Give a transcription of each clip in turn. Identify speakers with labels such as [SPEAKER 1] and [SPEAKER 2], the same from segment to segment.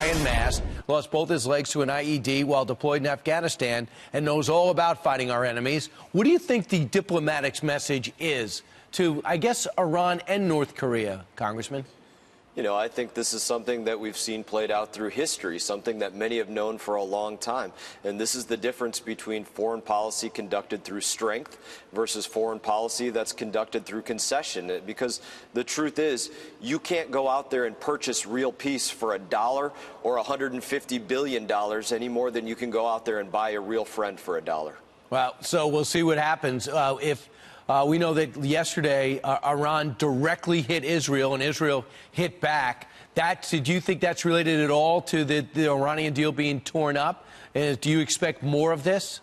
[SPEAKER 1] And Mast lost both his legs to an IED while deployed in Afghanistan and knows all about fighting our enemies. What do you think the diplomatic message is to, I guess, Iran and North Korea, Congressman?
[SPEAKER 2] You know, I think this is something that we've seen played out through history, something that many have known for a long time. And this is the difference between foreign policy conducted through strength versus foreign policy that's conducted through concession. Because the truth is, you can't go out there and purchase real peace for $1 or $150 billion any more than you can go out there and buy a real friend for $1.
[SPEAKER 1] Well, so we'll see what happens. We know that yesterday Iran directly hit Israel and Israel hit back. Do you think that's related at all to the Iranian deal being torn up? Do you expect more of this?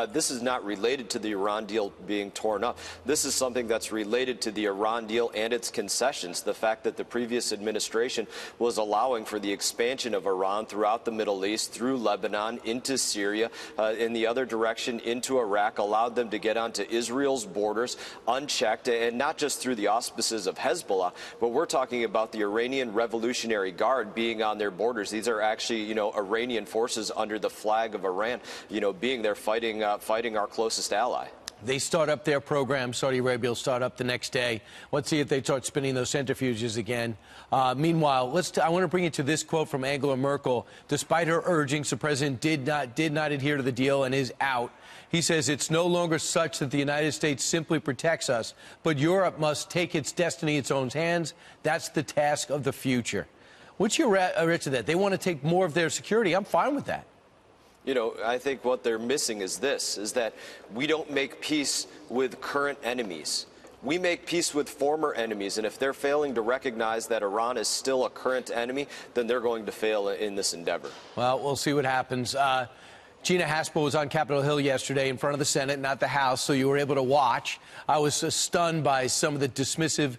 [SPEAKER 2] This is not related to the Iran deal being torn up. This is something that's related to the Iran deal and its concessions. The fact that the previous administration was allowing for the expansion of Iran throughout the Middle East, through Lebanon, into Syria, in the other direction into Iraq, allowed them to get onto Israel's borders unchecked, and not just through the auspices of Hezbollah, but we're talking about the Iranian Revolutionary Guard being on their borders. These are actually, Iranian forces under the flag of Iran, being there fighting our closest ally.
[SPEAKER 1] They start up their program. Saudi Arabia will start up the next day. Let's see if they start spinning those centrifuges again. Meanwhile, I want to bring you to this quote from Angela Merkel. Despite her urgings, the president did not adhere to the deal and is out. He says it's no longer such that the United States simply protects us, but Europe must take its destiny in its own hands. That's the task of the future. What's your reaction to that? They want to take more of their security. I'm fine with that.
[SPEAKER 2] I think what they're missing is that we don't make peace with current enemies. We make peace with former enemies, and if they're failing to recognize that Iran is still a current enemy, then they're going to fail in this endeavor.
[SPEAKER 1] Well, we'll see what happens. Gina Haspel was on Capitol Hill yesterday in front of the Senate, not the House, so you were able to watch. I was stunned by some of the dismissive,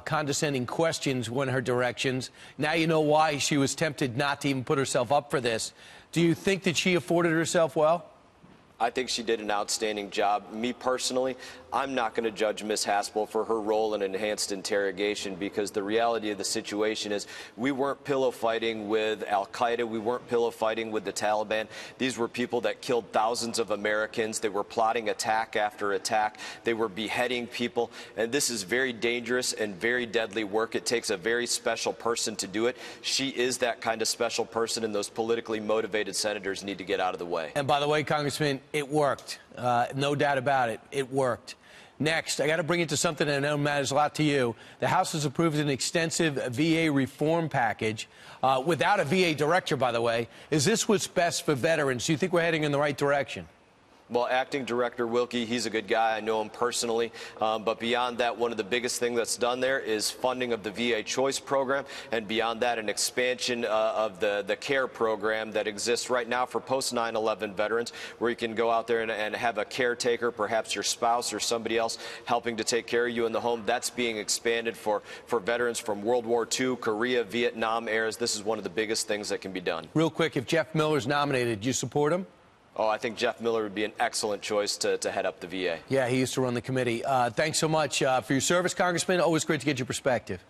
[SPEAKER 1] condescending questions in her directions. Now you know why she was tempted not to even put herself up for this. Do you think that she afforded herself well?
[SPEAKER 2] I think she did an outstanding job. Me personally, I'm not going to judge Ms. Haspel for her role in enhanced interrogation, because the reality of the situation is we weren't pillow fighting with al-Qaeda. We weren't pillow fighting with the Taliban. These were people that killed thousands of Americans. They were plotting attack after attack. They were beheading people. And this is very dangerous and very deadly work. It takes a very special person to do it. She is that kind of special person, and those politically motivated senators need to get out of the way.
[SPEAKER 1] And by the way, Congressman, it worked. No doubt about it. It worked. Next, I got to bring it to something that I know matters a lot to you. The House has approved an extensive VA reform package without a VA director, by the way. Is this what's best for veterans? Do you think we're heading in the right direction?
[SPEAKER 2] Well, Acting Director Wilkie, he's a good guy. I know him personally. But beyond that, one of the biggest things that's done there is funding of the VA Choice Program. And beyond that, an expansion of the CARE program that exists right now for post-9/11 veterans, where you can go out there and have a caretaker, perhaps your spouse or somebody else, helping to take care of you in the home. That's being expanded for veterans from World War II, Korea, Vietnam eras. This is one of the biggest things that can be done.
[SPEAKER 1] Real quick, if Jeff Miller's nominated, do you support him?
[SPEAKER 2] Oh, I think Jeff Miller would be an excellent choice to head up the VA.
[SPEAKER 1] Yeah, he used to run the committee. Thanks so much for your service, Congressman. Always great to get your perspective.